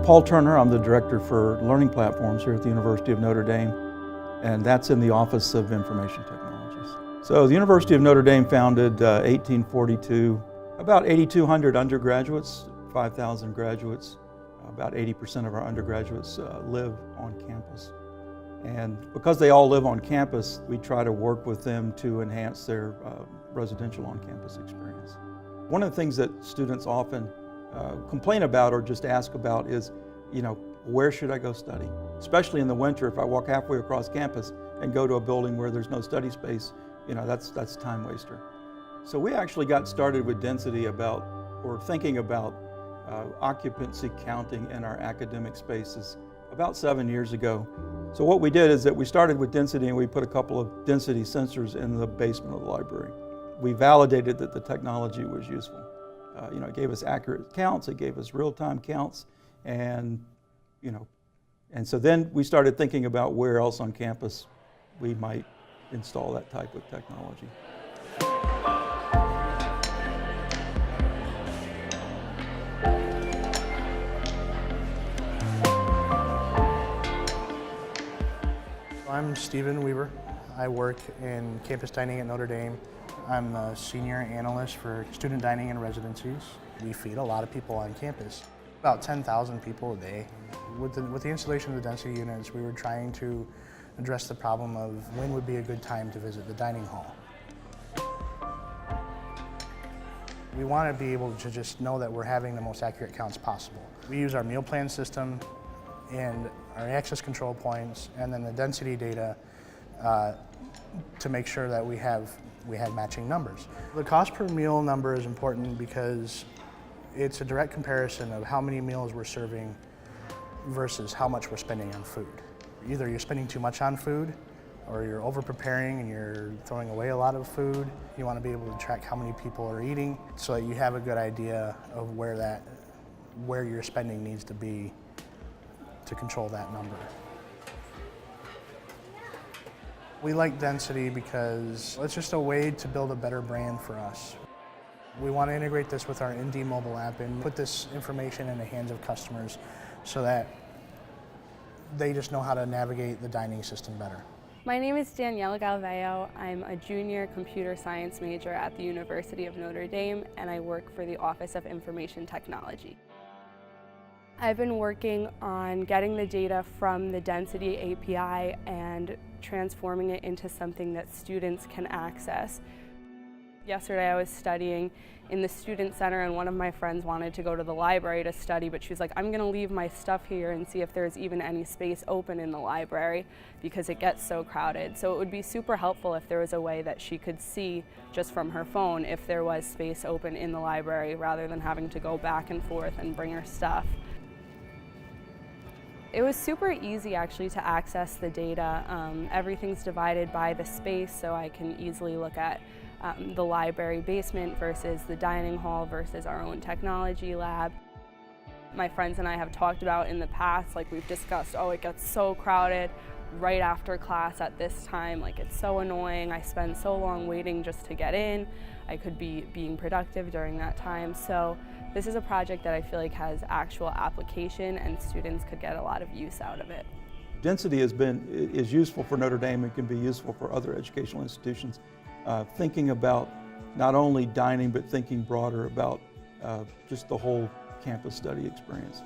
Paul Turner. I'm the Director for Learning Platforms here at the University of Notre Dame, and that's in the Office of Information Technologies. So the University of Notre Dame founded 1842, about 8,200 undergraduates, 5,000 graduates. About 80% of our undergraduates live on campus. And because they all live on campus, we try to work with them to enhance their residential on-campus experience. One of the things that students often complain about or just ask about is, where should I go study? Especially in the winter, if I walk halfway across campus and go to a building where there's no study space, that's a time waster. So we actually got started with density thinking about occupancy counting in our academic spaces about 7 years ago. So what we did is that we started with density and we put a couple of density sensors in the basement of the library. We validated that the technology was useful. It gave us accurate counts, it gave us real-time counts, and so then we started thinking about where else on campus we might install that type of technology. I'm Stephen Weaver. I work in campus dining at Notre Dame. I'm the senior analyst for student dining and residencies. We feed a lot of people on campus, about 10,000 people a day. With the installation of the density units, we were trying to address the problem of when would be a good time to visit the dining hall. We want to be able to just know that we're having the most accurate counts possible. We use our meal plan system and our access control points, and then the density data to make sure that we have matching numbers. The cost per meal number is important because it's a direct comparison of how many meals we're serving versus how much we're spending on food. Either you're spending too much on food, or you're over preparing and you're throwing away a lot of food. You want to be able to track how many people are eating so that you have a good idea of where your spending needs to be to control that number. We like density because it's just a way to build a better brand for us. We want to integrate this with our ND mobile app and put this information in the hands of customers so that they just know how to navigate the dining system better. My name is Danielle Galvao. I'm a junior computer science major at the University of Notre Dame, and I work for the Office of Information Technology. I've been working on getting the data from the Density API and transforming it into something that students can access. Yesterday I was studying in the student center and one of my friends wanted to go to the library to study, but she was like, I'm going to leave my stuff here and see if there's even any space open in the library because it gets so crowded. So it would be super helpful if there was a way that she could see just from her phone if there was space open in the library rather than having to go back and forth and bring her stuff. It was super easy actually to access the data. Everything's divided by the space, so I can easily look at the library basement versus the dining hall versus our own technology lab. My friends and I have talked about in the past, like we've discussed, it gets so crowded right after class at this time, like it's so annoying. I spend so long waiting just to get in. I could be being productive during that time. So this is a project that I feel like has actual application and students could get a lot of use out of it. Density is useful for Notre Dame and can be useful for other educational institutions. Thinking about not only dining, but thinking broader about just the whole campus study experience.